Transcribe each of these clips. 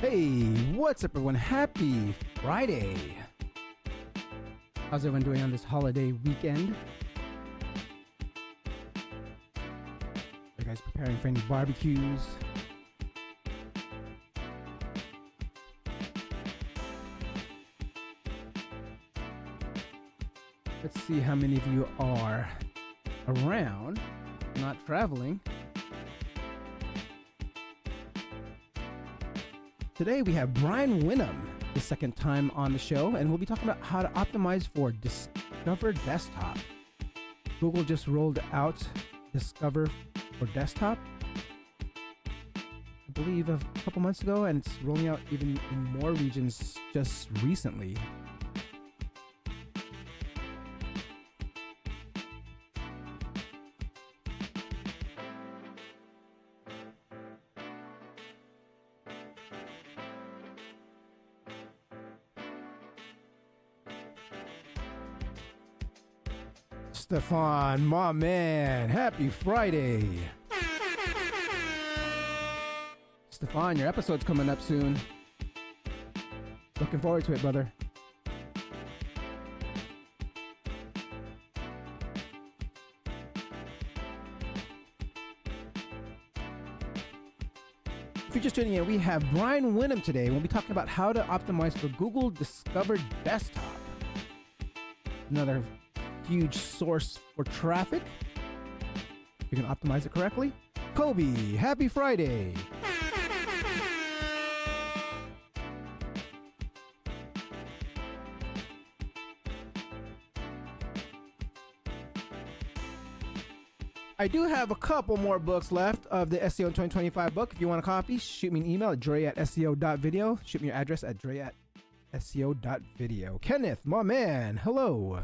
Hey, what's up, everyone? Happy Friday. How's everyone doing on this holiday weekend? Are you guys preparing for any barbecues? Let's see how many of you are around, not traveling. Today we have Brian Winum, the second time on the show, and we'll be talking about how to optimize for Discover Desktop. Google just rolled out Discover for Desktop, I believe a couple months ago, and it's rolling out even in more regions just recently. Stefan, my man, happy Friday. Stefan, your episode's coming up soon. Looking forward to it, brother. If you're just tuning in, we have Brian Winum today. We'll be talking about how to optimize for Google Discover Desktop. Another huge source for traffic. You can optimize it correctly. Kobe, happy Friday. I do have a couple more books left of the SEO in 2025 book. If you want a copy, shoot me an email at dre@seo.video. Shoot me your address at dre@seo.video. Kenneth, my man, hello.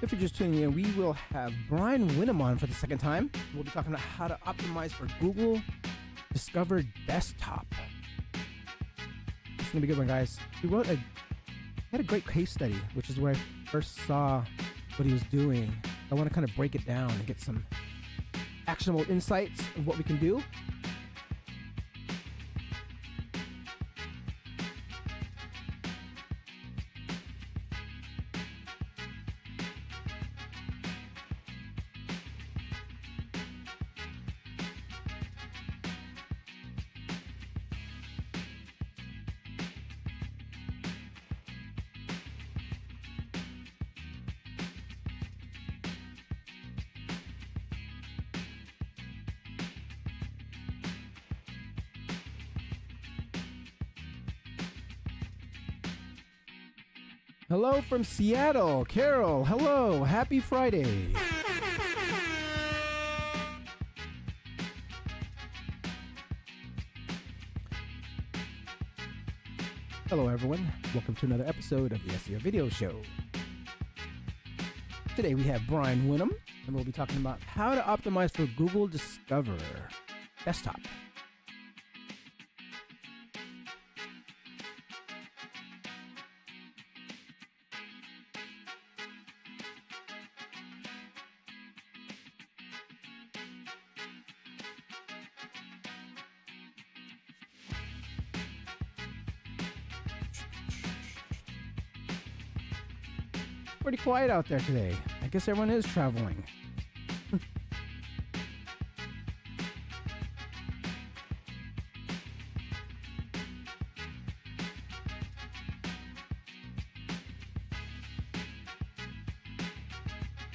If you're just tuning in, we will have Brian Winum on for the second time. We'll be talking about how to optimize for Google Discover Desktop. It's gonna be a good one, guys. He had a great case study, which is where I first saw what he was doing. I want to kind of break it down and get some actionable insights of what we can do. Hello from Seattle, Carol. Hello, happy Friday. Hello, everyone. Welcome to another episode of the SEO Video Show. Today we have Brian Winum, and we'll be talking about how to optimize for Google Discover Desktop. Pretty quiet out there today. I guess everyone is traveling.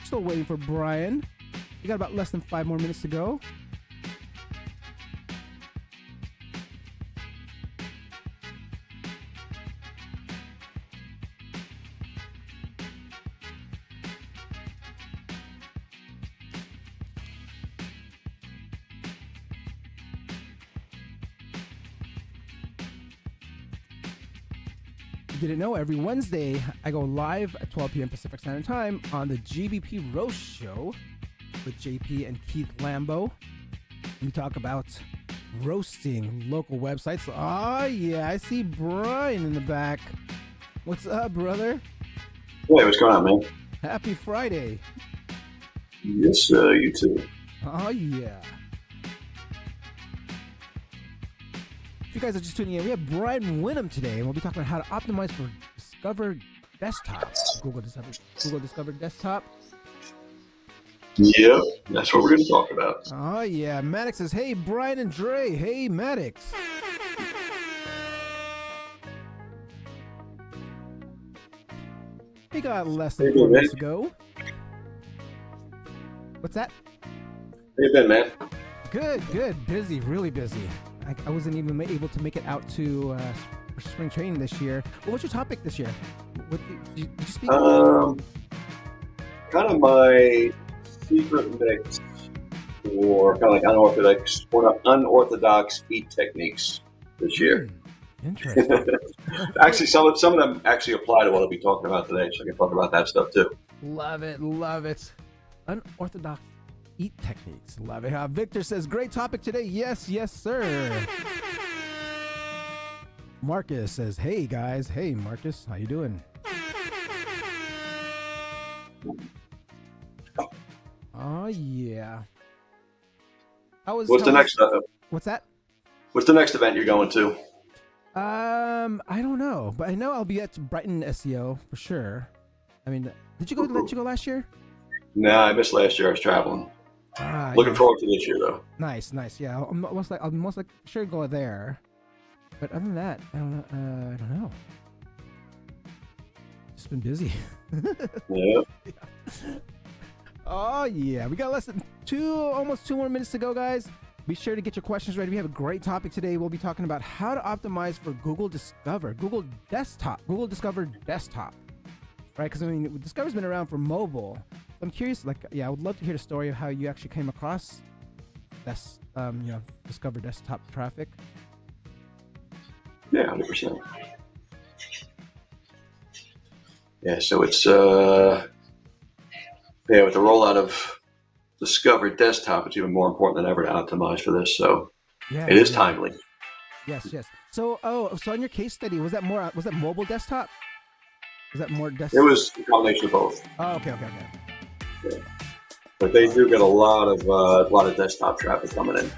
Still waiting for Brian. We got about less than 5 more minutes to go. didn't know, every Wednesday I go live at 12 p.m. Pacific Standard Time on the GBP Roast Show with JP and Keith Lambo. We talk about roasting local websites. Oh, yeah, I see Brian in the back. What's up, brother? Hey, what's going on, man? Happy Friday. Yes, you too. Oh, yeah. If you guys are just tuning in, we have Brian Winum today, and we'll be talking about how to optimize for Discover Desktop. Google Discover Desktop. Yep, that's what we're going to talk about. Oh, yeah. Maddox says, hey, Brian and Dre. Hey, Maddox. We got less than 4 minutes to go. What's that? How you been, man? Good. Busy, really busy. I wasn't even able to make it out to spring training this year. Well, what's your topic this year? What, did you speak? Kind of my secret mix for kind of like unorthodox eat techniques this year. Interesting. Actually, some of them actually apply to what I'll be talking about today, so I can talk about that stuff too. Love it. Unorthodox eat techniques. Love it. Victor says, great topic today. Yes, sir. Marcus says, hey, guys. Hey, Marcus. How you doing? Oh, yeah. What's the next? What's that? What's the next event you're going to? I don't know, but I know I'll be at Brighton SEO for sure. I mean, did you go last year? No, I missed last year. I was traveling. Looking forward to this year, though. Nice. Yeah, I'll most like sure go there. But other than that, I don't know. Just been busy. Yeah. Oh yeah, we got less than almost 2 more minutes to go, guys. Be sure to get your questions ready. We have a great topic today. We'll be talking about how to optimize for Google Discover Desktop, right? Because I mean, Discover's been around for mobile. I'm curious, I would love to hear the story of how you actually came across this, Discover Desktop traffic. Yeah, 100%. Yeah, so it's with the rollout of Discover Desktop, it's even more important than ever to optimize for this. So it is timely. Yes. So on your case study, was that mobile desktop? Was that more desktop? It was a combination of both. Oh, okay. Yeah. But they do get a lot of desktop traffic coming in.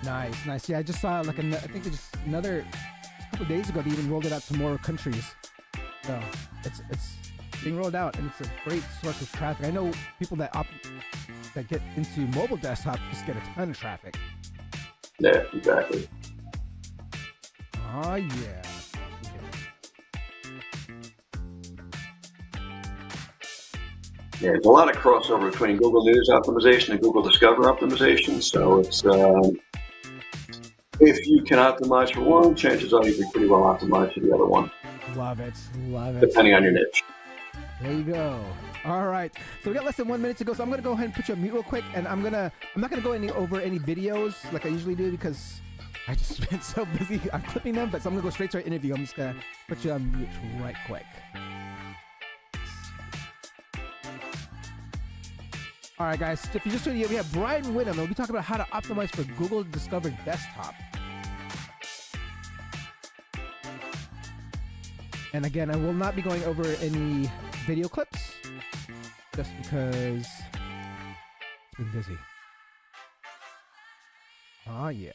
Nice. Yeah, I just saw I think they just a couple of days ago they even rolled it out to more countries. So it's being rolled out, and it's a great source of traffic. I know people that get into mobile desktop just get a ton of traffic. Yeah, exactly. Oh yeah. Yeah, there's a lot of crossover between Google News optimization and Google Discover optimization. So it's if you can optimize for one, chances are you'll be pretty well optimized for the other one. Love it. Depending on your niche. There you go. All right. So we got less than 1 minute to go. So I'm gonna go ahead and put you on mute real quick, and I'm not gonna go over any videos like I usually do because I just been so busy on clipping them. But so I'm gonna go straight to our interview. I'm just gonna put you on mute right quick. All right, guys. If you just tuned in, we have Brian Winum, and we'll be talking about how to optimize for Google Discover Desktop. And again, I will not be going over any video clips just because it's been busy. Oh, yeah.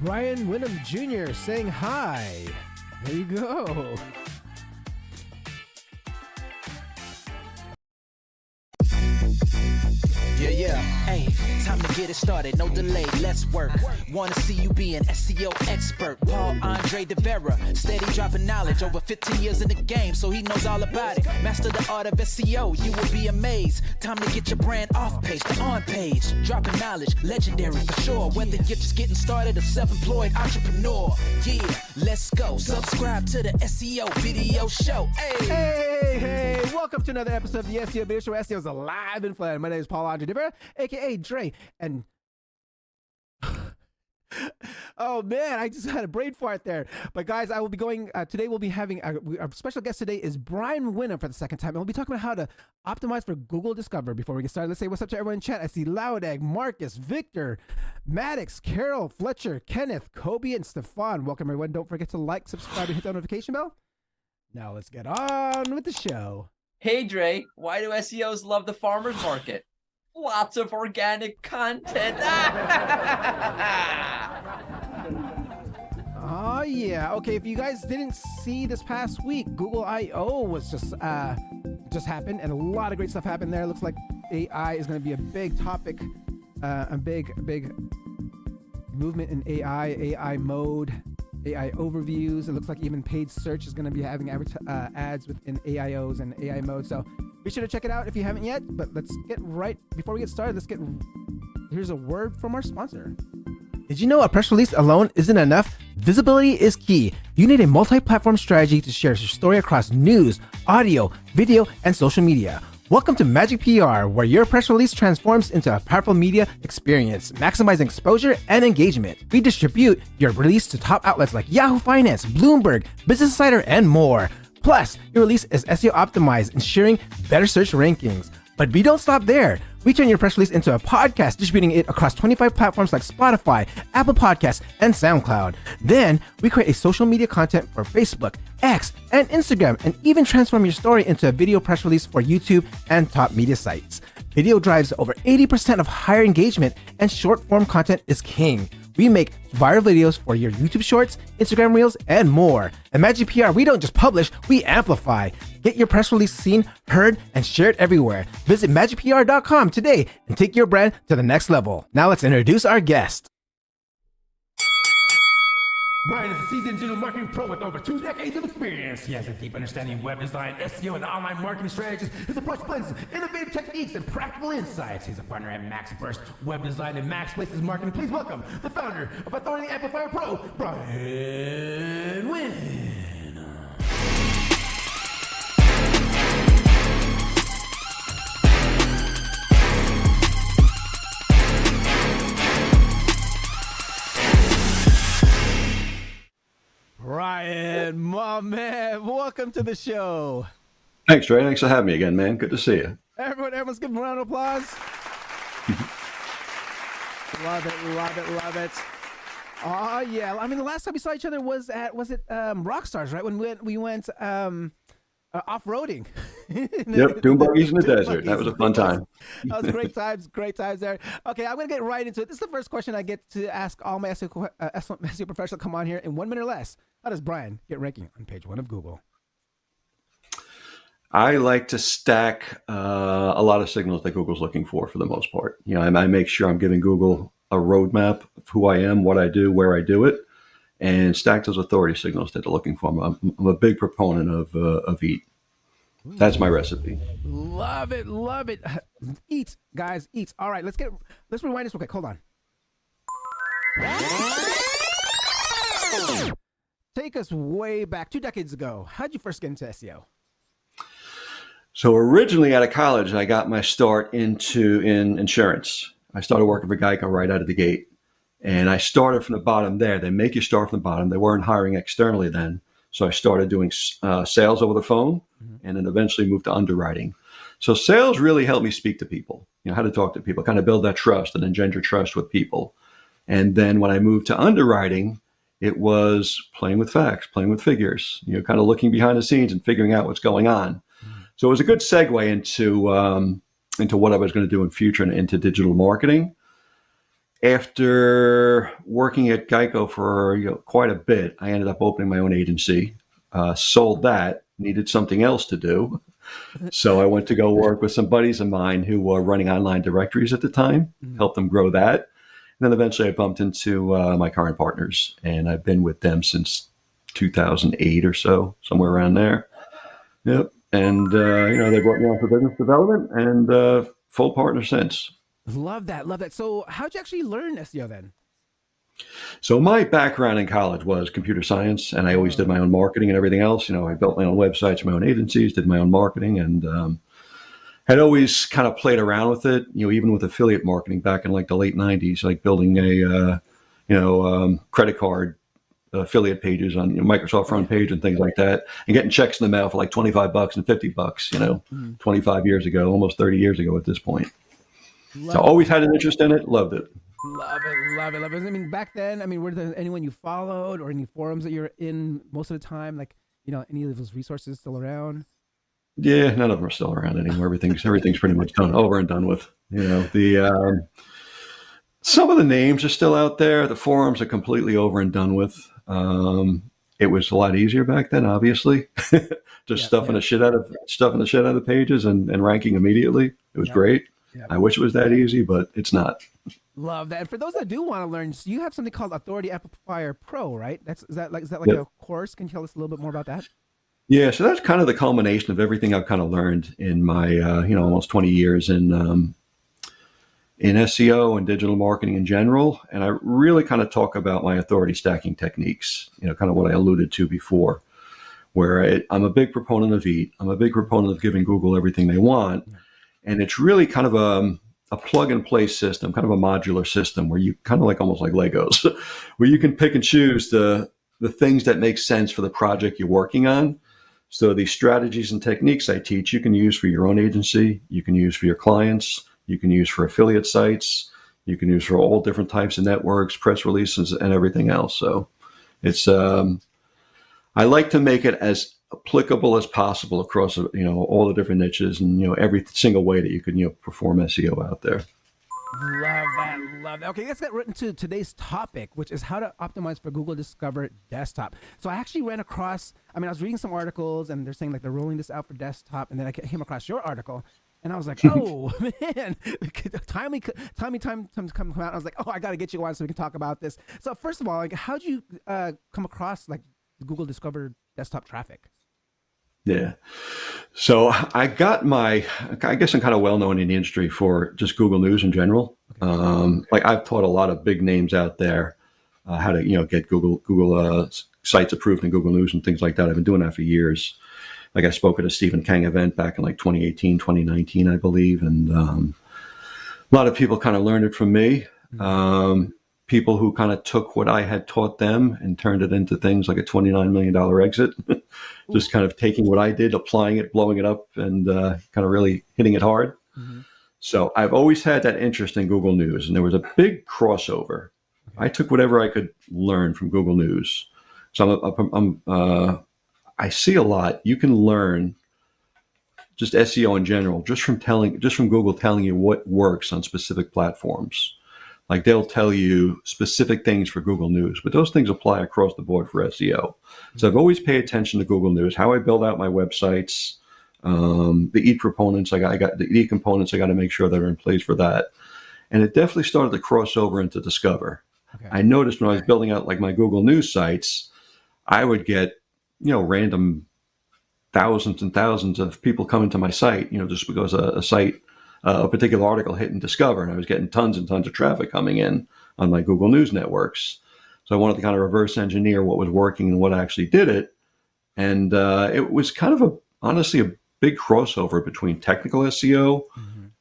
Brian Winum Jr. saying hi. There you go. Yeah. Hey, time to get it started. No delay. Let's work. Wanna see you be an SEO expert. Paul Andre de Vera. Steady dropping knowledge. Over 15 years in the game, so he knows all about it. Master the art of SEO. You will be amazed. Time to get your brand off page to on page. Dropping knowledge. Legendary for sure. Whether you're just getting started or self-employed entrepreneur. Yeah, let's go. Subscribe to the SEO video show. Hey, Welcome to another episode of the SEO Video Show. SEO is alive and flat. My name is Paul Andre de Vera, aka Dre, and oh man, I just had a brain fart there. But guys, I will be going today. We'll be having our special guest today is Brian Winum for the second time, and we'll be talking about how to optimize for Google Discover. Before we get started, let's say what's up to everyone in chat. I see Loudegg, Marcus, Victor, Maddox, Carol, Fletcher, Kenneth, Kobe, and Stefan. Welcome everyone. Don't forget to like, subscribe, and hit the notification bell. Now let's get on with the show. Hey Dre, why do SEOs love the farmer's market? Lots of organic content. Oh yeah. Okay, if you guys didn't see this past week, Google I/O was just happened, and a lot of great stuff happened there. It looks like AI is going to be a big topic, a big movement in AI mode, AI overviews. It looks like even paid search is going to be having ads within AIOs and AI mode. So be sure to check it out if you haven't yet. But let's get before we get started. Here's a word from our sponsor. Did you know a press release alone isn't enough? Visibility is key. You need a multi-platform strategy to share your story across news, audio, video, and social media. Welcome to Magic PR, where your press release transforms into a powerful media experience, maximizing exposure and engagement. We distribute your release to top outlets like Yahoo Finance, Bloomberg, Business Insider, and more. Plus, your release is SEO optimized, ensuring better search rankings. But we don't stop there. We turn your press release into a podcast, distributing it across 25 platforms like Spotify, Apple Podcasts, and SoundCloud. Then, we create a social media content for Facebook, X, and Instagram, and even transform your story into a video press release for YouTube and top media sites. Video drives over 80% of higher engagement, and short-form content is king. We make viral videos for your YouTube Shorts, Instagram Reels, and more. At Magic PR, we don't just publish, we amplify. Get your press release seen, heard, and shared everywhere. Visit magicpr.com today and take your brand to the next level. Now let's introduce our guest. Brian is a seasoned digital marketing pro with over 2 decades of experience. He has a deep understanding of web design, SEO, and online marketing strategies. His approach blends innovative techniques and practical insights. He's a partner at Max Burst Web Design and Max Places Marketing. Please welcome the founder of Authority Amplifier Pro, Brian Winum. Ryan, my man, welcome to the show. Thanks, Dre. Thanks for having me again, man. Good to see you. Everyone's give him a round of applause. Love it. Oh yeah. I mean, the last time we saw each other was it Rockstars, right? When we went off-roading. Yep, doing buggies in the desert. That was a fun time. That was great times there. Okay, I'm gonna get right into it. This is the first question I get to ask all my SEO professionals come on here in 1 minute or less. How does Brian get ranking on page 1 of Google? I like to stack a lot of signals that Google's looking for the most part. You know, I make sure I'm giving Google a roadmap of who I am, what I do, where I do it, and stack those authority signals that they're looking for. I'm a big proponent of EAT. That's my recipe. Love it. Eat, guys, eat. All right, let's rewind this real quick. Hold on. Take us way back 2 decades ago. How'd you first get into SEO? So originally out of college, I got my start in insurance. I started working for Geico right out of the gate. And I started from the bottom there. They make you start from the bottom. They weren't hiring externally then. So I started doing sales over the phone and then eventually moved to underwriting. So sales really helped me speak to people, you know, how to talk to people, kind of build that trust and engender trust with people. And then when I moved to underwriting, it was playing with facts, playing with figures, you know, kind of looking behind the scenes and figuring out what's going on. So it was a good segue into what I was going to do in future and into digital marketing. After working at Geico for quite a bit, I ended up opening my own agency, sold that, needed something else to do. So I went to go work with some buddies of mine who were running online directories at the time, helped them grow that. And then eventually I bumped into my current partners, and I've been with them since 2008 or so, somewhere around there. Yep. And, they brought me on for business development and full partner since. Love that. So how'd you actually learn SEO then? So my background in college was computer science, and I always did my own marketing and everything else. I built my own websites, my own agencies, did my own marketing, and had always kind of played around with it. Even with affiliate marketing back in like the late '90s, like building a credit card affiliate pages on Microsoft front page and things like that, and getting checks in the mail for like $25 and $50. 25 years ago, almost 30 years ago at this point. So always had an interest in it, loved it. Love it, love it, love it. I mean, back then, were there anyone you followed or any forums that you're in most of the time? Like, any of those resources still around? Yeah, none of them are still around anymore. Everything's pretty much done, over and done with. Some of the names are still out there. The forums are completely over and done with. It was a lot easier back then, obviously. Just stuffing the shit out of the pages and ranking immediately. It was great. Yeah. I wish it was that easy, but it's not. Love that. And for those that do want to learn, so you have something called Authority Amplifier Pro, right? Is that like a course? Can you tell us a little bit more about that? Yeah, so that's kind of the culmination of everything I've kind of learned in my almost 20 years in SEO and digital marketing in general. And I really kind of talk about my authority stacking techniques, kind of what I alluded to before, where I'm a big proponent of EAT. I'm a big proponent of giving Google everything they want. And it's really kind of a plug and play system, kind of a modular system where you kind of almost like Legos, where you can pick and choose the things that make sense for the project you're working on. So these strategies and techniques I teach, you can use for your own agency, you can use for your clients, you can use for affiliate sites, you can use for all different types of networks, press releases, and everything else. So it's I like to make it as applicable as possible across all the different niches and every single way that you can perform SEO out there. Love that. Okay, let's get right into today's topic, which is how to optimize for Google Discover Desktop. So I actually ran across, I was reading some articles and they're saying like they're rolling this out for desktop, and then I came across your article and I was like, oh man, timely time to come out. I was like, oh, I got to get you on so we can talk about this. So first of all, how'd you come across Google Discover Desktop traffic? Yeah. So I guess I'm kind of well known in the industry for just Google News in general. I've taught a lot of big names out there how to, get Google sites approved in Google News and things like that. I've been doing that for years. I spoke at a Stephen Kang event back in 2018, 2019, I believe. And a lot of people kind of learned it from me. People who kind of took what I had taught them and turned it into things like a $29 million exit, just kind of taking what I did, applying it, blowing it up, and kind of really hitting it hard. Mm-hmm. So I've always had that interest in Google News, and there was a big crossover. I took whatever I could learn from Google News. So I see a lot. You can learn just SEO in general, just from Google telling you what works on specific platforms. They'll tell you specific things for Google News, but those things apply across the board for SEO. So I've always paid attention to Google News, how I build out my websites, the EAT components. I got the EAT components. I got to make sure they're in place for that. And it definitely started to cross over into Discover. Okay. I noticed when I was building out my Google News sites, I would get, random thousands and thousands of people coming to my site, just because a particular article hit in Discover, and I was getting tons and tons of traffic coming in on my Google News networks. So I wanted to kind of reverse engineer what was working and what actually did it. And it was kind of honestly a big crossover between technical SEO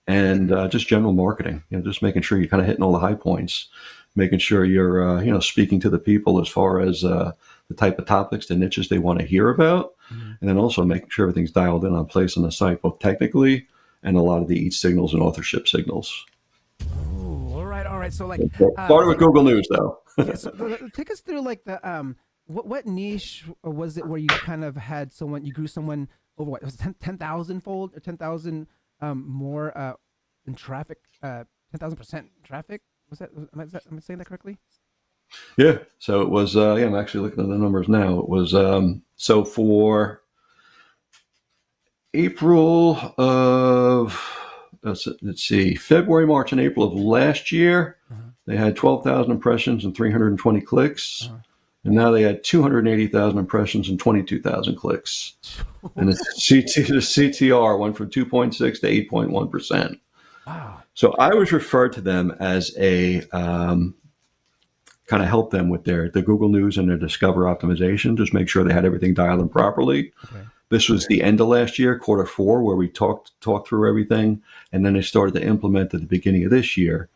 and just general marketing, just making sure you're kind of hitting all the high points, making sure you're, speaking to the people as far as the type of topics, the niches they want to hear about. And then also making sure everything's dialed in on place on the site, both technically and a lot of the EAT signals and authorship signals. Oh, all right. So started with Google News though. Yeah, so take us through the what niche was it where you kind of had you grew someone over what was it 10,000 fold or 10,000 more in traffic, 10,000% traffic? Was that? Am I saying that correctly? Yeah. So it was. I'm actually looking at the numbers now. It was so for April of, let's see, February, March, and April of last year, they had 12,000 impressions and 320 clicks. And now they had 280,000 impressions and 22,000 clicks. And the CTR went from 2.6 to 8.1%. Wow. So I was referred to them as a kind of help them with the Google News and their Discover optimization, just make sure they had everything dialed in properly. Okay. This was the end of last year, Q4, where we talked through everything, and then they started to implement at the beginning of this year,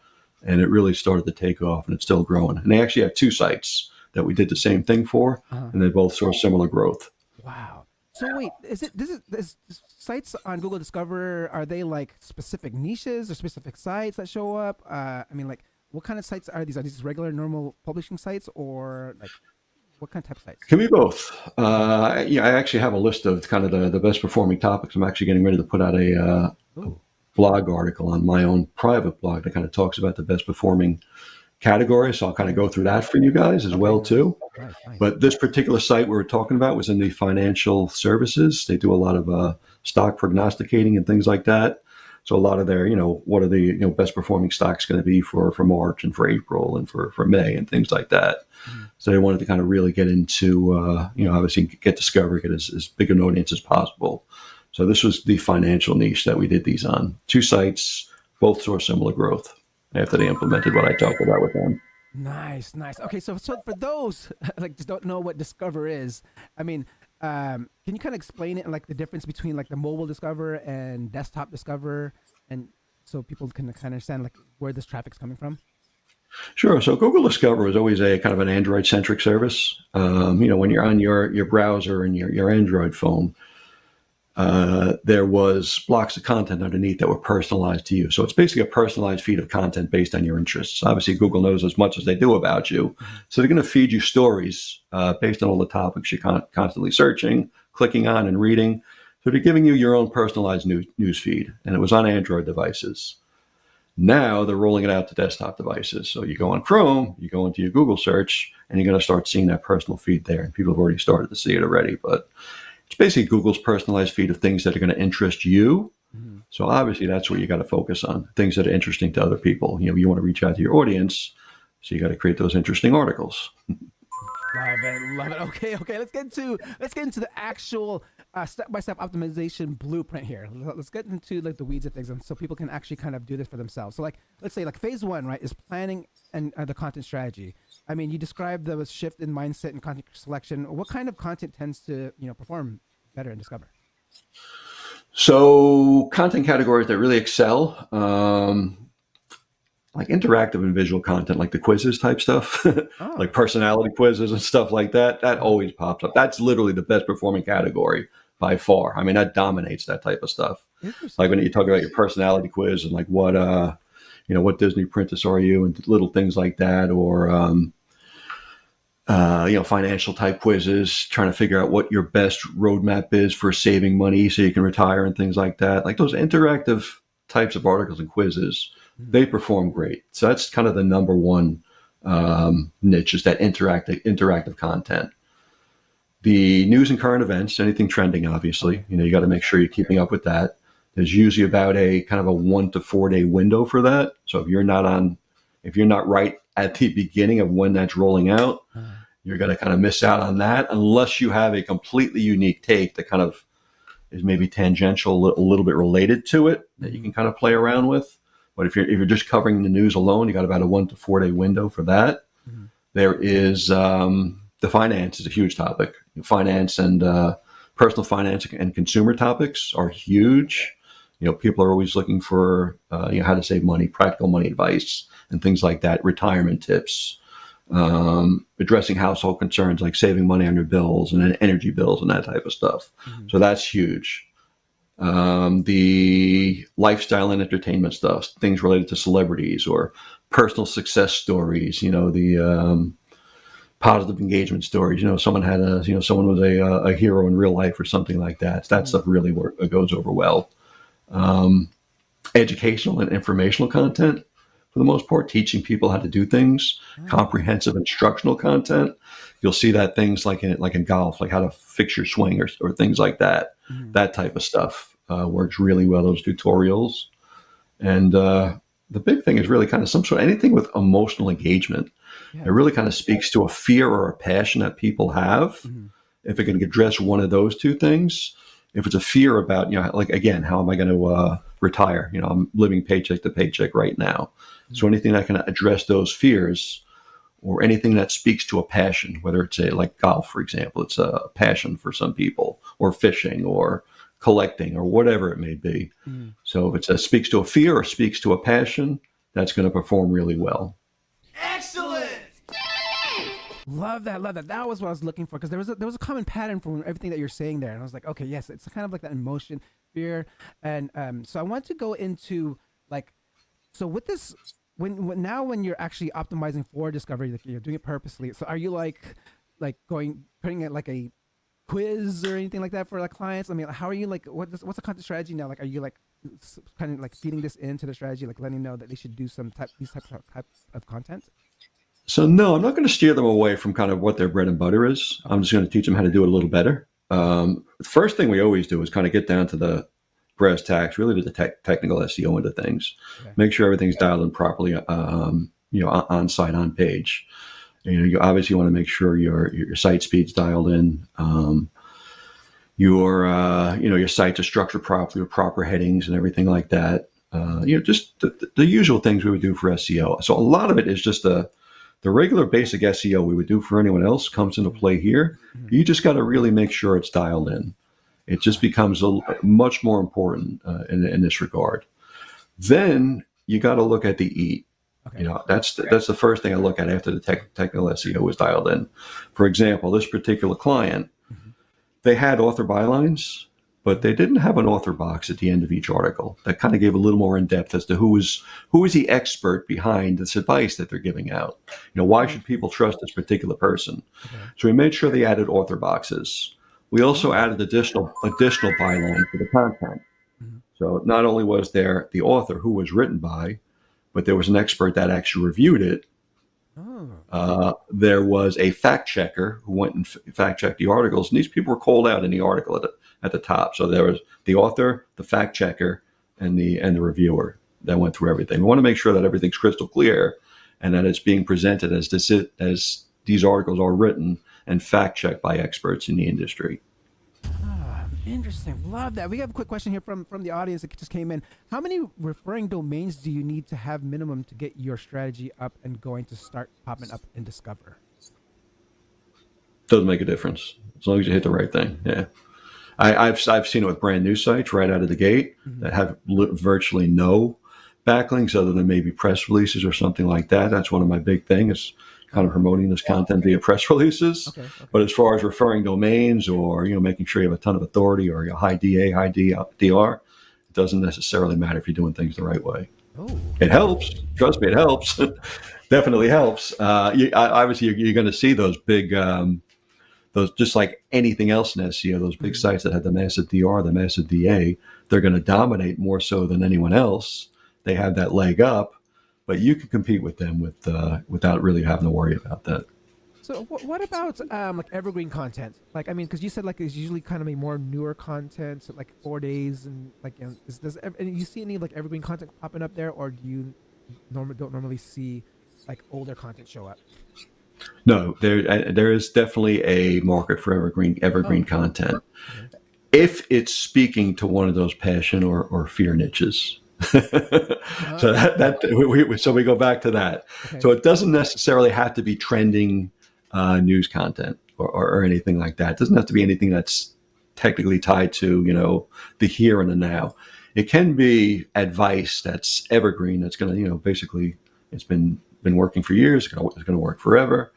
and it really started to take off, and it's still growing. And they actually have 2 sites that we did the same thing for, and they both saw similar growth. Wow. So wait, is sites on Google Discover, are they like specific niches or specific sites that show up? I mean, like, what kind of sites are these? Are these regular, normal publishing sites, or like, what kind of type of sites? Can be both. I actually have a list of kind of the best performing topics. I'm actually getting ready to put out a blog article on my own private blog that kind of talks about the best performing categories. So I'll kind of go through that for you guys as well too. Nice. But this particular site we were talking about was in the financial services. They do a lot of stock prognosticating and things like that. So a lot of their, what are the best performing stocks going to be for March and for April and for May and things like that. Mm-hmm. So they wanted to kind of really get into, obviously get Discover, get as big an audience as possible. So this was the financial niche that we did these on. 2 sites, both saw similar growth after they implemented what I talked about with them. Nice. Okay, so for those like just don't know what Discover is, I mean, can you kind of explain it, like the difference between like the mobile Discover and desktop Discover, and so people can kind of understand like where this traffic's coming from? Sure. So Google Discover is always a kind of an Android-centric service. When you're on your browser and your Android phone, there was blocks of content underneath that were personalized to you. So it's basically a personalized feed of content based on your interests. Obviously, Google knows as much as they do about you. So they're going to feed you stories based on all the topics you're constantly searching, clicking on, and reading. So they're giving you your own personalized news feed. And it was on Android devices. Now they're rolling it out to desktop devices. So you go on Chrome, you go into your Google search, and you're going to start seeing that personal feed there. And people have already started to see it already. But it's basically Google's personalized feed of things that are going to interest you. Mm-hmm. So obviously that's what you got to focus on, things that are interesting to other people. You want to reach out to your audience, so you got to create those interesting articles. Love it. Okay. Let's get into the actual step-by-step optimization blueprint here. Let's get into like the weeds of things, and so people can actually kind of do this for themselves. So like, let's say like phase 1, right, is planning and the content strategy. I mean, you described the shift in mindset and content selection. What kind of content tends to perform better in Discover? So content categories that really excel, like interactive and visual content, like the quizzes type stuff, like personality quizzes and stuff like that. That always pops up. That's literally the best performing category by far. I mean, that dominates that type of stuff. Like when you talk about your personality quiz and like what Disney princess are you and little things like that, or financial type quizzes, trying to figure out what your best roadmap is for saving money so you can retire and things like that. Like those interactive types of articles and quizzes, they perform great. So that's kind of the number one niche, is that interactive content. The news and current events, anything trending, obviously, you got to make sure you're keeping up with that. There's usually about a kind of a 1 to 4 day window for that. So if you're not right at the beginning of when that's rolling out, you're going to kind of miss out on that, unless you have a completely unique take that kind of is maybe tangential, a little bit related to it, that you can kind of play around with. But if you're just covering the news alone, you got about a 1 to 4 day window for that. Mm-hmm. There is the finance is a huge topic. Finance and personal finance and consumer topics are huge. People are always looking for how to save money, practical money advice, and things like that. Retirement tips, addressing household concerns like saving money on your bills and energy bills and that type of stuff. Mm-hmm. So that's huge. The lifestyle and entertainment stuff, things related to celebrities or personal success stories, the positive engagement stories. Someone had someone was a hero in real life or something like that. That stuff really goes over well. Educational and informational content, for the most part, teaching people how to do things, comprehensive instructional content. You'll see that things like in golf, like how to fix your swing or things like that. Mm-hmm. That type of stuff works really well, those tutorials. And the big thing is really kind of some sort of anything with emotional engagement. Yeah. It really kind of speaks to a fear or a passion that people have. Mm-hmm. If it can address one of those two things, if it's a fear about, like, again, how am I going to retire? I'm living paycheck to paycheck right now. Mm-hmm. So anything that can address those fears, or anything that speaks to a passion, whether it's like golf, for example, it's a passion for some people, or fishing, or collecting, or whatever it may be. So if it speaks to a fear or speaks to a passion, that's going to perform really well. Love that, love that. That was what I was looking for, because there was a common pattern from everything that you're saying there, and I was like, okay, yes, it's kind of like that emotion, fear, and so I want to go into like, so with this, when you're actually optimizing for discovery, like you're doing it purposely. So are you like putting it like a quiz or anything like that for like clients? I mean, how are you like, what's the content strategy now? Like, are you like kind of like feeding this into the strategy, like letting them know that they should do these types of content? So no, I'm not going to steer them away from kind of what their bread and butter is. I'm just going to teach them how to do it a little better. The first thing we always do is kind of get down to the brass tacks, really to the technical SEO into things. Okay. Make sure everything's dialed in properly, on site, on page. You obviously want to make sure your site speed's dialed in. Your sites are structured properly with proper headings and everything like that. Just the usual things we would do for SEO. So a lot of it is just the regular basic SEO we would do for anyone else comes into play here. You just got to really make sure it's dialed in. It just becomes much more important in this regard. Then you got to look at the E. Okay. That's the first thing I look at after the technical SEO is dialed in. For example, this particular client, they had author bylines, but they didn't have an author box at the end of each article. That kind of gave a little more in depth as to who is the expert behind this advice that they're giving out. Why should people trust this particular person? Okay. So we made sure they added author boxes. We also added additional byline for the content. So not only was there the author who was written by, but there was an expert that actually reviewed it. There was a fact checker who went and fact checked the articles, and these people were called out in the article at the top. So there was the author, the fact checker, and the reviewer that went through everything. We want to make sure that everything's crystal clear and that it's being presented as these articles are written and fact checked by experts in the industry. Interesting. Love that. We have a quick question here from the audience that just came in. How many referring domains do you need to have minimum to get your strategy up and going to start popping up in Discover? Doesn't make a difference as long as you hit the right thing. Yeah. I've seen it with brand new sites right out of the gate that have virtually no backlinks other than maybe press releases or something like that. That's one of my big things. Kind of promoting this content via press releases. Okay. But as far as referring domains or making sure you have a ton of authority or a high DA, high DR, it doesn't necessarily matter if you're doing things the right way. Oh. It helps. Trust me, it helps. Definitely helps. Obviously, you're going to see those big, those just like anything else in SEO, those big sites that have the massive DR, the massive DA, they're going to dominate more so than anyone else. They have that leg up. But you can compete with them without really having to worry about that. So what about like evergreen content? Like, I mean, because you said like it's usually kind of a more newer content, so like 4 days, and like and you see any like evergreen content popping up there, or do you don't normally see like older content show up? No, there is definitely a market for evergreen content, if it's speaking to one of those passion or fear niches. So we go back to that. Okay. So it doesn't necessarily have to be trending news content or anything like that. It doesn't have to be anything that's technically tied to the here and the now. It can be advice that's evergreen. That's going to basically it's been working for years. It's going to work forever.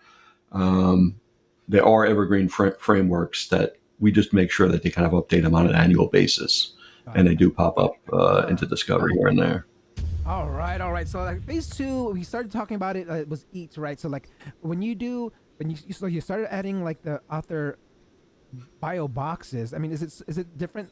There are evergreen frameworks that we just make sure that they kind of update them on an annual basis. And they do pop up into Discovery here and there. All right. So like phase 2, we started talking about it. It was eat, right? So like when you started adding like the author bio boxes. I mean, is it different?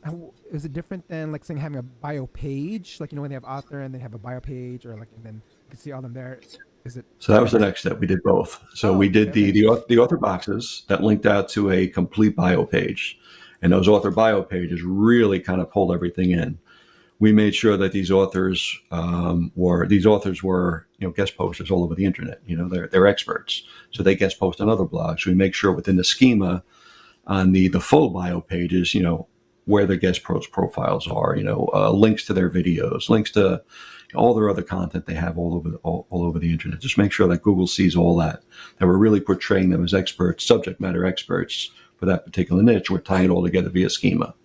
Is it different than like saying having a bio page? Like when they have author and they have a bio page, or like and then you can see all them there. Is it? So that was the next step. We did both. So we did the author boxes that linked out to a complete bio page. And those author bio pages really kind of pulled everything in. We made sure that these authors were guest posters all over the internet. They're experts, so they guest post on other blogs. We make sure within the schema on the full bio pages, where their guest profiles are. Links to their videos, links to all their other content they have all over the internet. Just make sure that Google sees all that we're really portraying them as experts, subject matter experts for that particular niche. We're tying it all together via schema.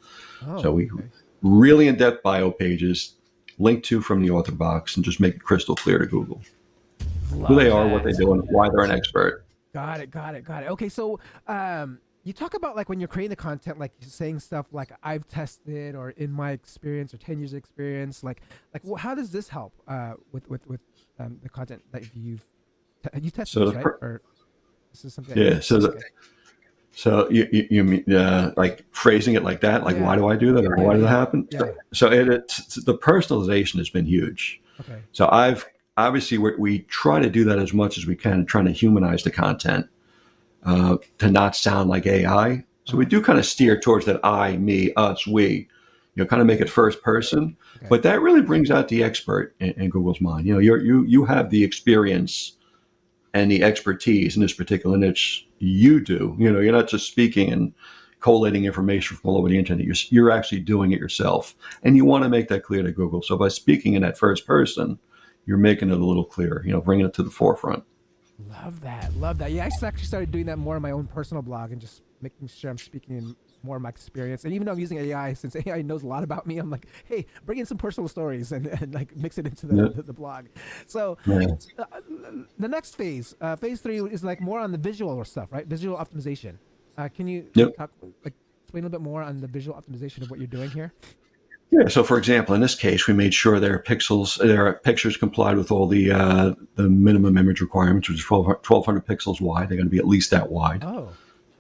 So we really in-depth bio pages, link to from the author box, and just make it crystal clear to Google who they are, what they do, and why they're an expert. Got it. Okay, so you talk about like when you're creating the content, like you're saying stuff like I've tested or in my experience or 10 years experience, like how does this help with the content that you tested, So right? Or this is something. Yeah. So you mean like phrasing it like that? Like, why do I do that, or why did it happen? Yeah. So it's the personalization has been huge. Okay. So we try to do that as much as we can, trying to humanize the content to not sound like AI. So we do kind of steer towards that I, me, us, we. Kind of make it first person, but that really brings out the expert in Google's mind. You have the experience and the expertise in this particular niche. You do. You're not just speaking and collating information from all over the internet. You're actually doing it yourself, and you want to make that clear to Google. So by speaking in that first person, you're making it a little clearer. Bringing it to the forefront. Love that. Yeah, I actually started doing that more on my own personal blog and just making sure I'm speaking in more of my experience. And even though I'm using AI, since AI knows a lot about me, I'm like, hey, bring in some personal stories and like mix it into the blog. So the next phase 3 is like more on the visual stuff, right? Visual optimization. Can you explain a little bit more on the visual optimization of what you're doing here? Yeah. So, for example, in this case, we made sure their pictures complied with all the minimum image requirements, which is 1,200 pixels wide. They're going to be at least that wide. Oh,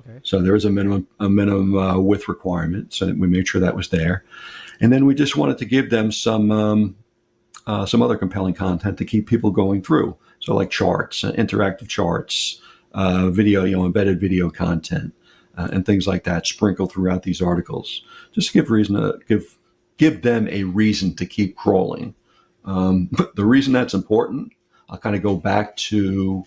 okay. So there is a minimum width requirement. So we made sure that was there, and then we just wanted to give them some other compelling content to keep people going through. So like charts, interactive charts, video, embedded video content, and things like that, sprinkled throughout these articles, just to give them a reason to keep crawling. But the reason that's important, I'll kind of go back to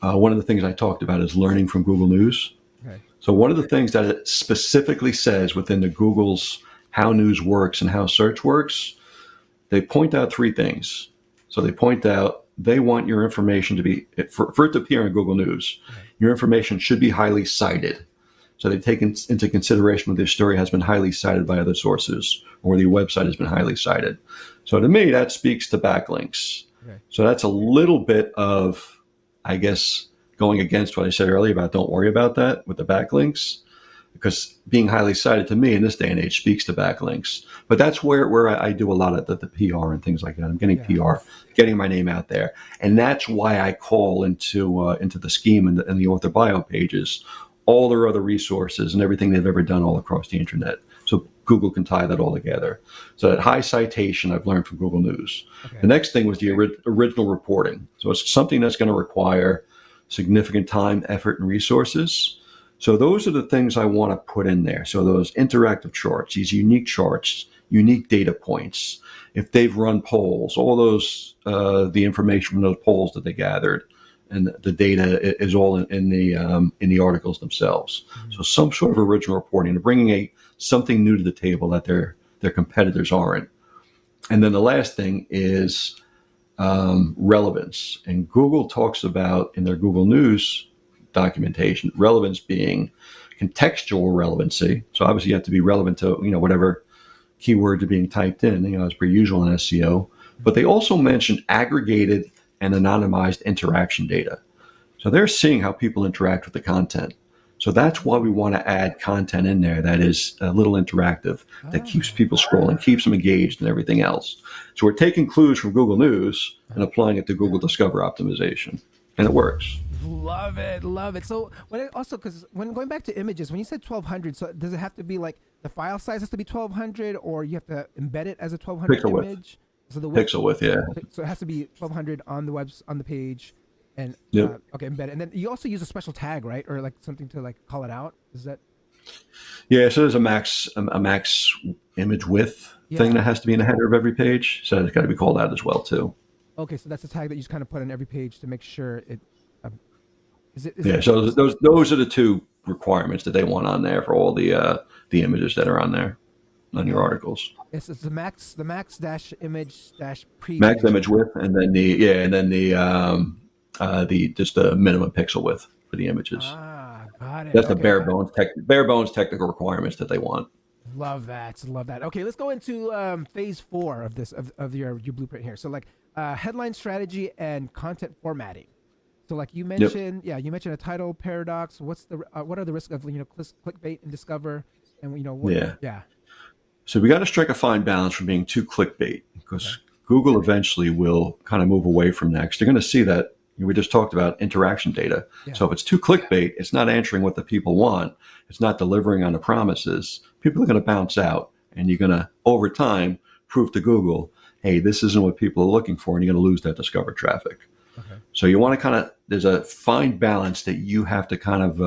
one of the things I talked about is learning from Google News. Okay. So one of the things that it specifically says within the Google's how news works and how search works, they point out 3 things. So they point out they want your information to be, for it to appear in Google News, your information should be highly cited. So they've taken into consideration whether the story has been highly cited by other sources or the website has been highly cited. So to me, that speaks to backlinks. Okay. So that's a little bit of, I guess, going against what I said earlier about don't worry about that with the backlinks, because being highly cited to me in this day and age speaks to backlinks. But that's where I do a lot of the PR and things like that. I'm getting PR, getting my name out there. And that's why I call into the scheme and the author bio pages all their other resources and everything they've ever done all across the internet. So Google can tie that all together. So that high citation I've learned from Google News. Okay. The next thing was the original reporting. So it's something that's going to require significant time, effort, and resources. So those are the things I want to put in there. So those interactive charts, these unique charts, unique data points, if they've run polls, all those, the information from those polls that they gathered, and the data is all in the articles themselves. Mm-hmm. So some sort of original reporting, to bringing something new to the table that their competitors aren't. And then the last thing is relevance. And Google talks about in their Google News documentation, relevance being contextual relevancy. So obviously you have to be relevant to whatever keywords are being typed in, as per usual in SEO. But they also mentioned aggregated and anonymized interaction data. So they're seeing how people interact with the content. So that's why we want to add content in there that is a little interactive, that keeps people scrolling, keeps them engaged and everything else. So we're taking clues from Google News and applying it to Google Discover optimization. And it works. Love it. So because when going back to images, when you said 1,200, so does it have to be like the file size has to be 1,200 or you have to embed it as a 1,200 Pixel image? Width. So the pixel width, yeah. So it has to be 1,200 on the page, and embedded. And then you also use a special tag, right, or like something to like call it out. Is that? Yeah. So there's a max image width thing that has to be in the header of every page. So it's got to be called out as well too. Okay, so that's a tag that you just kind of put on every page to make sure it. So those are the 2 requirements that they want on there for all the images that are on there. on your articles. It's the max dash image dash preview. Max image width, and then the just the minimum pixel width for the images. Got it. That's the Okay. bare bones technical requirements that they want. Love that. Okay, let's go into phase 4 of this of your blueprint here. So like headline strategy and content formatting. So like you mentioned, you mentioned a title paradox. What are the risks of clickbait and Discover, and So we got to strike a fine balance from being too clickbait, because Google eventually will kind of move away from that. 'Cause they're going to see that we just talked about interaction data. Yeah. So if it's too clickbait, it's not answering what the people want. It's not delivering on the promises. People are going to bounce out, and you're going to, over time, prove to Google, hey, this isn't what people are looking for, and you're going to lose that Discover traffic. Okay. So you want to there's a fine balance that you have to kind of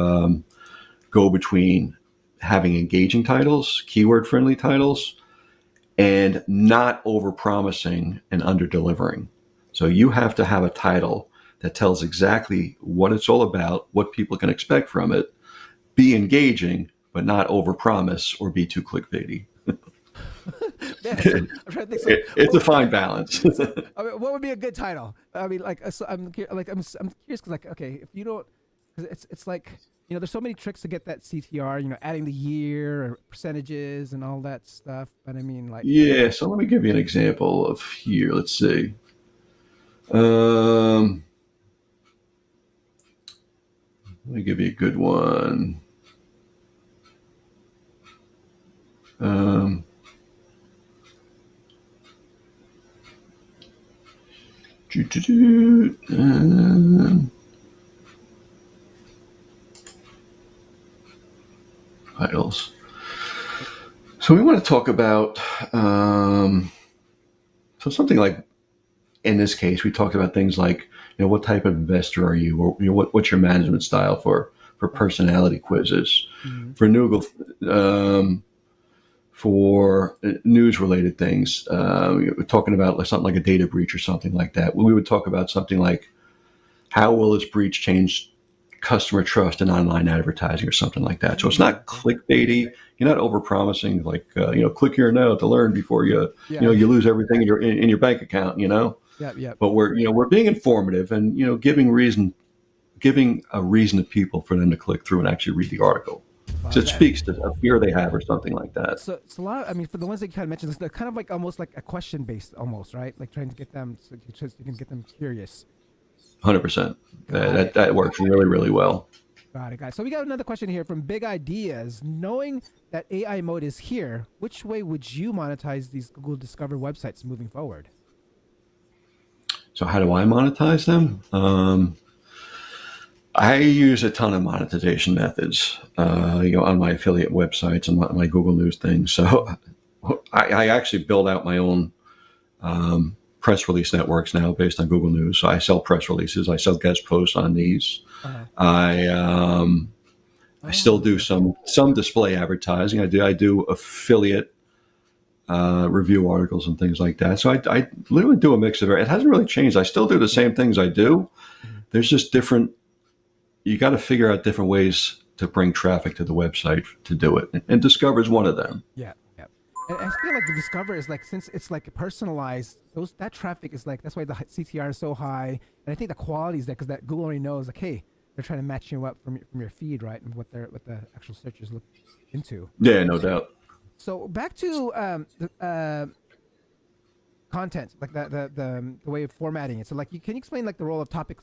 go between having engaging titles, keyword-friendly titles, and not over-promising and under-delivering. So you have to have a title that tells exactly what it's all about, what people can expect from it, be engaging, but not over-promise or be too clickbaity. It's a fine balance. I mean, what would be a good title? I mean, I'm curious because okay, if you don't, because it's like, there's so many tricks to get that CTR, adding the year or percentages and all that stuff. But I mean, like, so let me give you an example of here. Let's see. Let me give you a good one. Titles. So we want to talk about so something like, in this case, we talked about things like, what type of investor are you, or what's your management style for personality quizzes, for Google, for news-related things. We're talking about something like a data breach or something like that. We would talk about something like, how will this breach change customer trust in online advertising or something like that. So it's not clickbaity. You're not overpromising like, click here now to learn before you lose everything in your bank account, Yeah. But we're being informative and, giving a reason to people for them to click through and actually read the article. So it speaks to a fear they have or something like that. So it's a lot. I mean, for the ones that you kind of mentioned, they're kind of like almost like a question based, almost, right? Like trying to get them so you can get them curious. 100%. That works really, really well. Got it, guys. So we got another question here from Big Ideas. Knowing that AI mode is here, which way would you monetize these Google Discover websites moving forward? So how do I monetize them? I use a ton of monetization methods, on my affiliate websites and my Google News things. So I actually build out my own press release networks now based on Google News. So I sell press releases. I sell guest posts on these. I still do some display advertising. I do affiliate review articles and things like that. So I literally do a mix of it. It hasn't really changed. I still do the same things I do. There's just different. You got to figure out different ways to bring traffic to the website to do it, and Discover is one of them. Yeah. And I feel like the Discover is like, since it's like personalized, that traffic is like, that's why the CTR is so high. And I think the quality is there because that Google already knows, like, hey, they're trying to match you up from your feed, right, and what the actual searchers look into. Yeah, no doubt. So back to the content, like the way of formatting it. So like, can you explain like the role of topic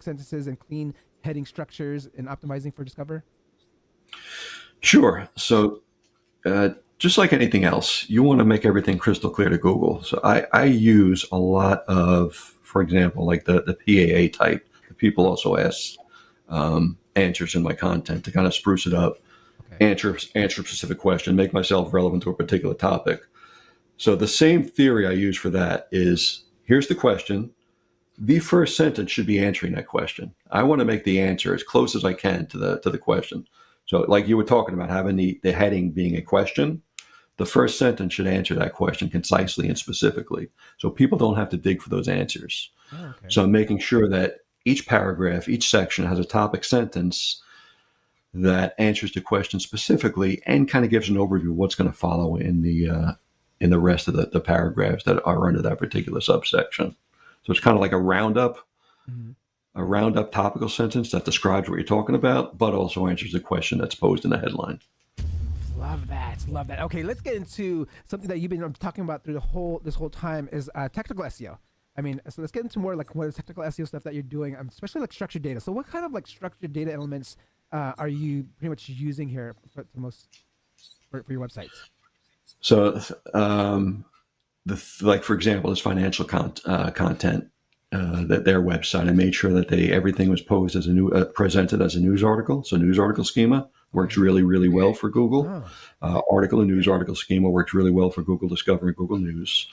sentences and clean heading structures in optimizing for Discover? Sure. So just like anything else, you want to make everything crystal clear to Google. So I use a lot of, for example, like the PAA type. People also ask answers in my content to kind of spruce it up, answer a specific question, make myself relevant to a particular topic. So the same theory I use for that is, here's the question. The first sentence should be answering that question. I want to make the answer as close as I can to the question. So like you were talking about having the heading being a question, the first sentence should answer that question concisely and specifically. So people don't have to dig for those answers. So I'm making sure that each paragraph, each section has a topic sentence that answers the question specifically and kind of gives an overview of what's going to follow in the rest of the paragraphs that are under that particular subsection. So it's kind of like a roundup, a roundup topical sentence that describes what you're talking about, but also answers the question that's posed in the headline. Love that. Love that. Okay, let's get into something that you've been talking about through this whole time is technical SEO. I mean, so let's get into more like what is technical SEO stuff that you're doing, especially like structured data. So what kind of like structured data elements are you pretty much using here for your websites? So, like for example, this financial content that their website, I made sure that everything was posed as presented as a news article. So news article schema works really, really well for Google. Article and news article schema works really well for Google Discovery, Google News.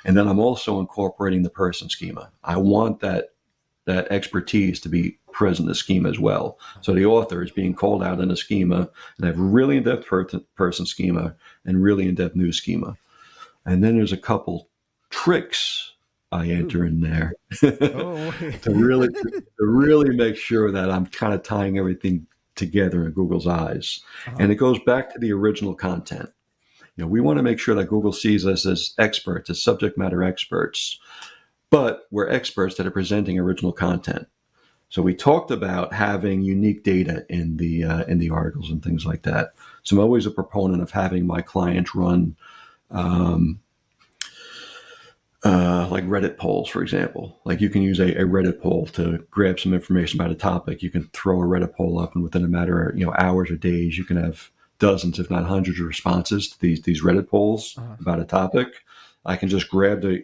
And then I'm also incorporating the person schema. I want that expertise to be present in the schema as well. So the author is being called out in a schema, and I have really in-depth person schema and really in-depth news schema. And then there's a couple tricks I enter in there to really make sure that I'm kind of tying everything together in Google's eyes. And it goes back to the original content. We want to make sure that Google sees us as experts, as subject matter experts, but we're experts that are presenting original content. So we talked about having unique data in the articles and things like that. So I'm always a proponent of having my clients run like Reddit polls, for example. Like you can use a Reddit poll to grab some information about a topic. You can throw a Reddit poll up, and within a matter of hours or days, you can have dozens, if not hundreds, of responses to these Reddit polls about a topic. I can just grab a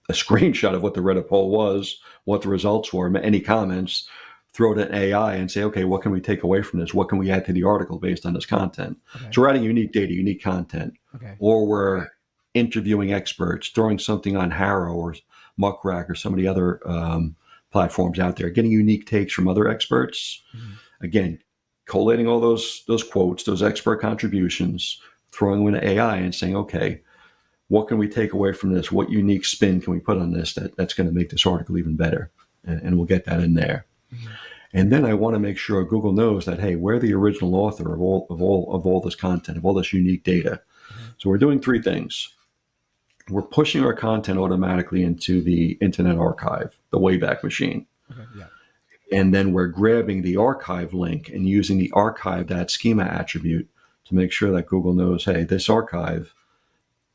screenshot of what the Reddit poll was, what the results were, any comments, throw it in AI and say, okay, what can we take away from this? What can we add to the article based on this content? Okay. So we're adding unique data, unique content, or we're interviewing experts, throwing something on Harrow or Muckrack or some of the other platforms out there, getting unique takes from other experts. Again, collating all those quotes, those expert contributions, throwing them into AI and saying, okay, what can we take away from this? What unique spin can we put on this that's going to make this article even better? And we'll get that in there. And then I want to make sure Google knows that, hey, we're the original author of all this content, of all this unique data. So we're doing three things. We're pushing our content automatically into the Internet Archive, the Wayback Machine. And then we're grabbing the archive link and using the archive.schema attribute to make sure that Google knows, hey, this archive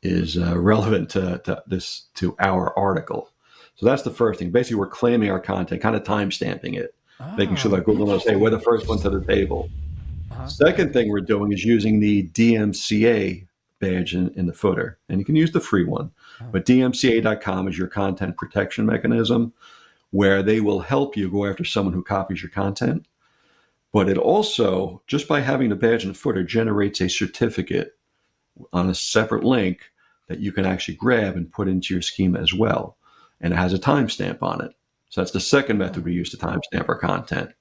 is relevant to our article. So that's the first thing. Basically, we're claiming our content, kind of time stamping it, making sure that Google knows, hey, we're the first one to the table. Second thing we're doing is using the DMCA badge in the footer. And you can use the free one. But DMCA.com is your content protection mechanism where they will help you go after someone who copies your content. But it also, just by having the badge in the footer, generates a certificate on a separate link that you can actually grab and put into your schema as well. And it has a timestamp on it. So that's the second method we use to timestamp our content.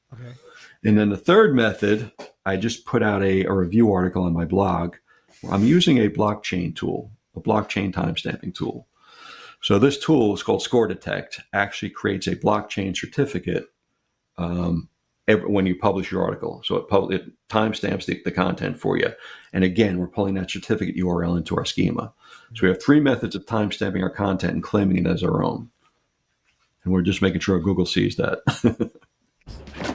And then the third method, I just put out a review article on my blog. I'm using a blockchain tool, a blockchain timestamping tool. So this tool is called Score Detect, actually creates a blockchain certificate when you publish your article. So it timestamps the content for you. And again, we're pulling that certificate URL into our schema. So we have three methods of timestamping our content and claiming it as our own. And we're just making sure Google sees that.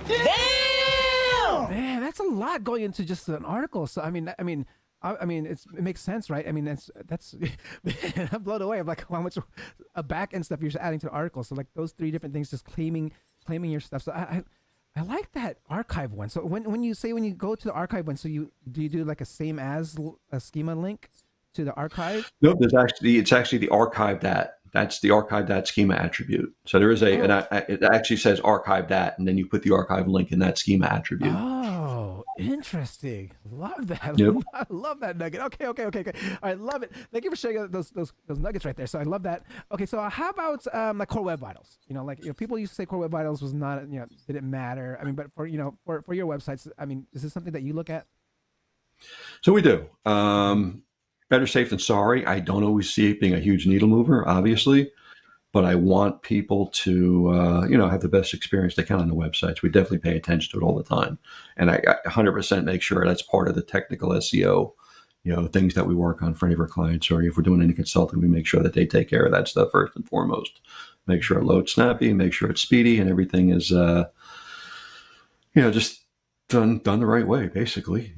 Damn! Man, that's a lot going into just an article. So I mean, it makes sense, right? I mean, that's man, I'm blown away of like how much a back end stuff you're just adding to the article. So like those three different things, just claiming your stuff. So I like that archive one. So when you go to the archive one, so do you do like a same as a schema link to the archive? No, it's actually the archive that. That's the archive.schema attribute. So there is it actually says archive that, and then you put the archive link in that schema attribute. Oh, interesting. Love that. Yep. I love that nugget. Okay. I love it. Thank you for sharing those nuggets right there. So I love that. Okay, so how about like Core Web Vitals? People used to say Core Web Vitals was not, didn't matter. I mean, but for your websites, I mean, is this something that you look at? So we do. Better safe than sorry. I don't always see it being a huge needle mover, obviously. but I want people to, have the best experience they can on the websites. We definitely pay attention to it all the time. And I 100% make sure that's part of the technical SEO, things that we work on for any of our clients, or if we're doing any consulting, we make sure that they take care of that stuff first and foremost. Make sure it loads snappy, make sure it's speedy, and everything is, just done the right way, basically.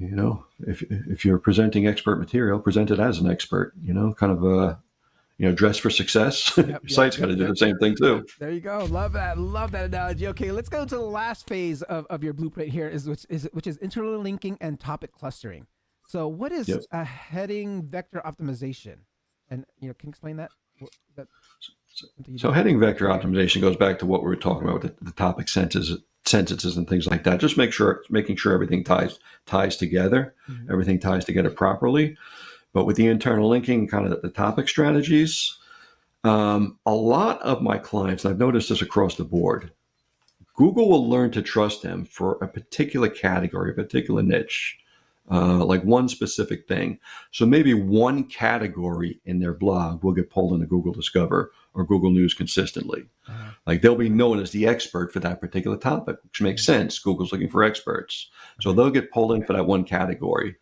If you're presenting expert material, present it as an expert, dress for success. Your site's got to do the same thing too. There you go. Love that analogy. Okay, let's go to the last phase of your blueprint here, which is interlinking and topic clustering. So what is a heading vector optimization? And can you explain that? So heading vector optimization goes back to what we were talking about with the topic sentences and things like that. Just making sure everything ties together, everything ties together properly. But with the internal linking, kind of the topic strategies, a lot of my clients, and I've noticed this across the board, Google will learn to trust them for a particular category, a particular niche, like one specific thing. So maybe one category in their blog will get pulled into Google Discover or Google News consistently. Like they'll be known as the expert for that particular topic, which makes sense. Google's looking for experts. So they'll get pulled in for that one category.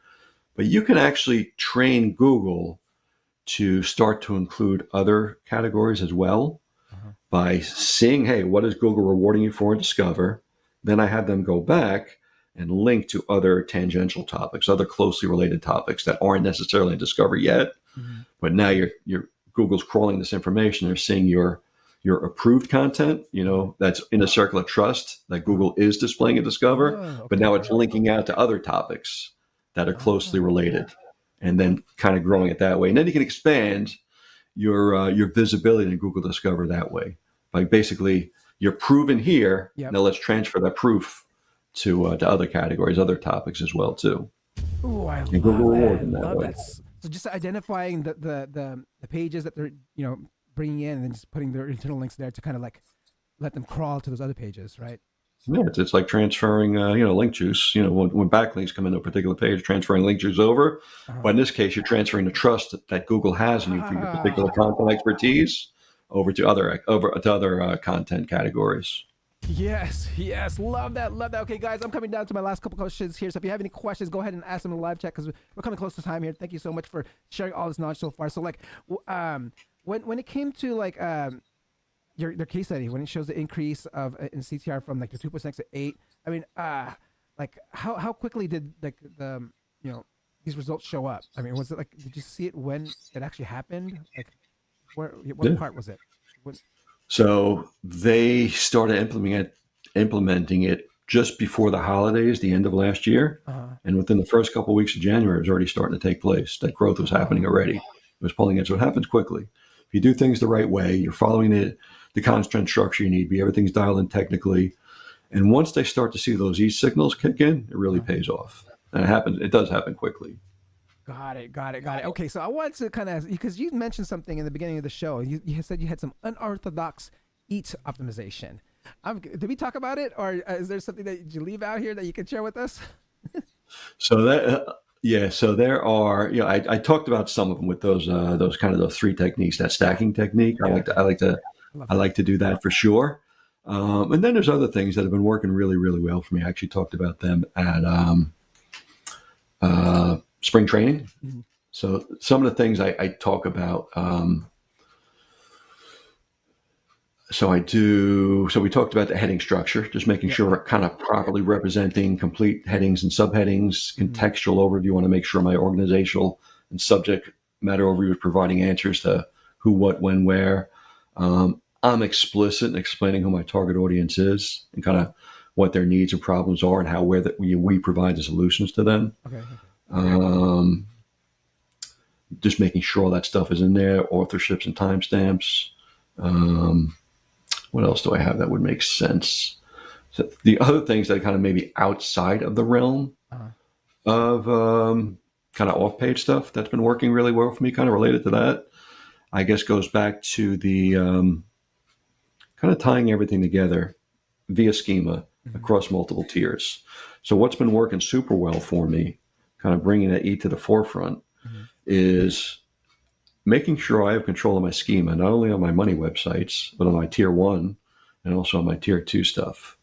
But you can actually train Google to start to include other categories as well by seeing, hey, what is Google rewarding you for in Discover? Then I have them go back and link to other tangential topics, other closely related topics that aren't necessarily in Discover yet. But now your Google's crawling this information. They're seeing your approved content, that's in a circle of trust that Google is displaying in Discover, but now it's linking out to other topics that are closely related, and then kind of growing it that way. And then you can expand your visibility in Google Discover that way. Like basically, you're proven here. Now let's transfer that proof to other categories, other topics as well too. Oh, I and Google love that. So just identifying the pages that they're bringing in, and then just putting their internal links there to kind of like let them crawl to those other pages, right? Yeah, it's like transferring, link juice. When backlinks come into a particular page, transferring link juice over. But in this case, you're transferring the trust that Google has in you for your particular content expertise over to other content categories. Yes, love that. Okay, guys, I'm coming down to my last couple questions here. So if you have any questions, go ahead and ask them in the live chat because we're coming close to time here. Thank you so much for sharing all this knowledge so far. So, like, when it came to like your case study, when it shows the increase of in CTR from like the 2.6 to 8, I mean, like how quickly did like the these results show up? I mean, was it like, did you see it when it actually happened? Like, what part was it? So they started implementing it just before the holidays, the end of last year. And within the first couple of weeks of January, it was already starting to take place. That growth was happening already. It was pulling in. So it happens quickly. If you do things the right way, you're following the content structure you need, everything's dialed in technically. And once they start to see those signals kick in, it really pays off. And it does happen quickly. Got it. Okay, so I wanted to kind of, because you mentioned something in the beginning of the show. You said you had some unorthodox EAT optimization. Did we talk about it, or is there something that you leave out here that you can share with us? So there are, I talked about some of them with those three techniques, that stacking technique. I like to do that for sure. And then there's other things that have been working really, really well for me. I actually talked about them at spring training. So some of the things I talk about, so we talked about the heading structure, just making sure we're kind of properly representing complete headings and subheadings, contextual overview. You want to make sure my organizational and subject matter overview is providing answers to who, what, when, where. I'm explicit in explaining who my target audience is and kind of what their needs and problems are and how we provide the solutions to them. Just making sure all that stuff is in there, authorships and timestamps. What else do I have that would make sense? So the other things that are kind of maybe outside of the realm of kind of off-page stuff that's been working really well for me, kind of related to that, I guess goes back to the kind of tying everything together via schema across multiple tiers. So what's been working super well for me, kind of bringing that E to the forefront, is making sure I have control of my schema, not only on my money websites, but on my tier 1 and also on my tier 2 stuff.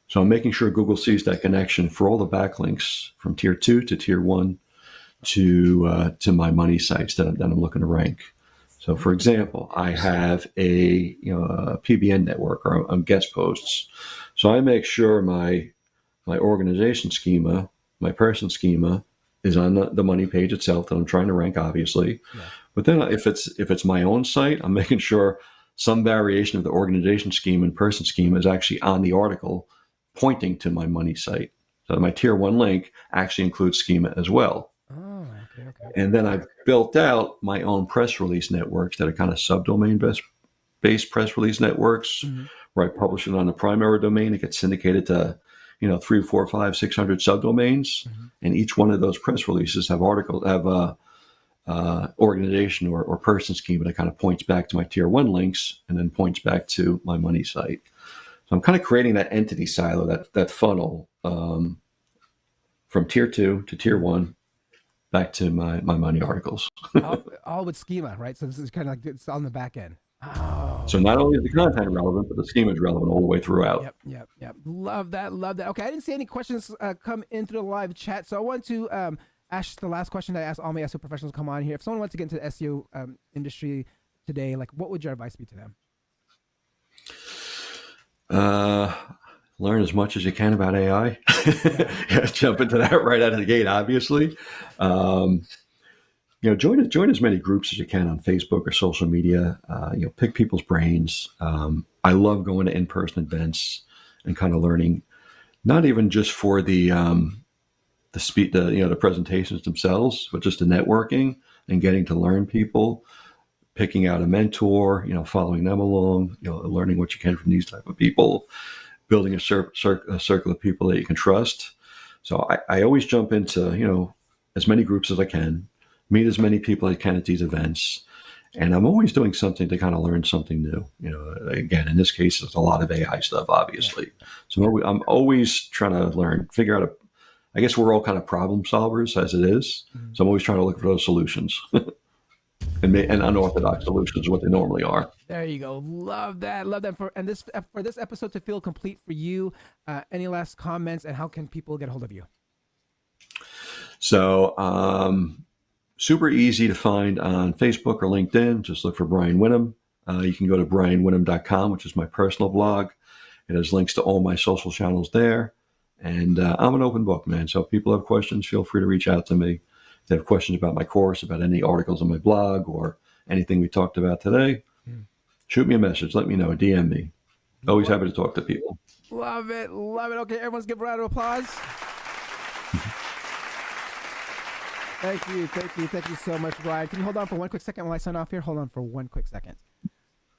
So I'm making sure Google sees that connection for all the backlinks from tier 2 to tier 1 to my money sites that I'm looking to rank. So, for example, I have a PBN network or guest posts. So I make sure my organization schema, my person schema, is on the money page itself that I'm trying to rank, obviously. Yeah. But then if it's my own site, I'm making sure some variation of the organization schema and person schema is actually on the article pointing to my money site. So my tier 1 link actually includes schema as well. Oh, okay. And then I've built out my own press release networks that are kind of subdomain-based press release networks, where I publish it on the primary domain. It gets syndicated to 3, 4, 5, 600 subdomains, and each one of those press releases have organization or person schema that kind of points back to my tier 1 links and then points back to my money site. So I'm kind of creating that entity silo, that funnel from tier 2 to tier 1 back to my money articles. all with schema, right? So this is kind of like it's on the back end. Oh. So not only is the content relevant, but the schema is relevant all the way throughout. Yep. Love that. Okay, I didn't see any questions come into the live chat, so I want to ask the last question that I asked all my SEO professionals to come on here. If someone wants to get into the SEO industry today, like what would your advice be to them? Learn as much as you can about AI. Jump into that right out of the gate, obviously. Join as many groups as you can on Facebook or social media. Pick people's brains. I love going to in-person events and kind of learning, not even just for the presentations themselves, but just the networking and getting to learn people, picking out a mentor, following them along, learning what you can from these type of people, building a circle of people that you can trust. So I always jump into, as many groups as I can, meet as many people as I can at these events. And I'm always doing something to kind of learn something new. Again, in this case, it's a lot of AI stuff, obviously. So I'm always trying to learn, figure out I guess we're all kind of problem solvers as it is. So I'm always trying to look for those solutions. And unorthodox solutions, what they normally are. There you go. Love that. For this episode to feel complete for you, any last comments and how can people get a hold of you? So super easy to find on Facebook or LinkedIn. Just look for Brian Winum. You can go to brianwinum.com, which is my personal blog. It has links to all my social channels there. And I'm an open book, man. So if people have questions, feel free to reach out to me. If they have questions about my course, about any articles on my blog, or anything we talked about today, shoot me a message. Let me know. DM me. Always happy to talk to people. Love it. Okay, everyone's give a round of applause. Thank you so much, Brian. Can you hold on for one quick second while I sign off here? Hold on for one quick second.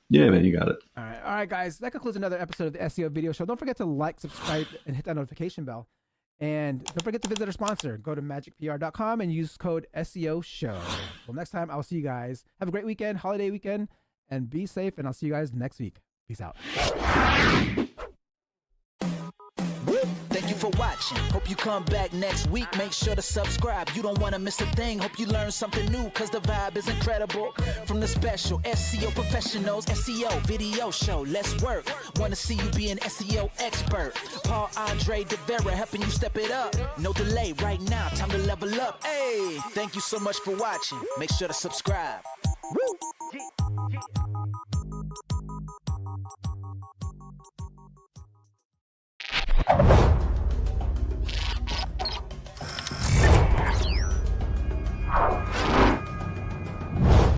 Yeah, man, you got it. All right, guys. That concludes another episode of the SEO Video Show. Don't forget to like, subscribe, and hit that notification bell. And don't forget to visit our sponsor. Go to magicpr.com and use code SEO Show. Well, next time, I'll see you guys. Have a great weekend, holiday weekend, and be safe. And I'll see you guys next week. Peace out. Thank you for watching. Hope you come back next week. Make sure to subscribe. You don't want to miss a thing. Hope you learn something new, because the vibe is incredible. From the special SEO professionals, SEO video show. Let's work. Want to see you be an SEO expert. Paul Andre de Vera helping you step it up. No delay right now. Time to level up. Hey, thank you so much for watching. Make sure to subscribe. Woo!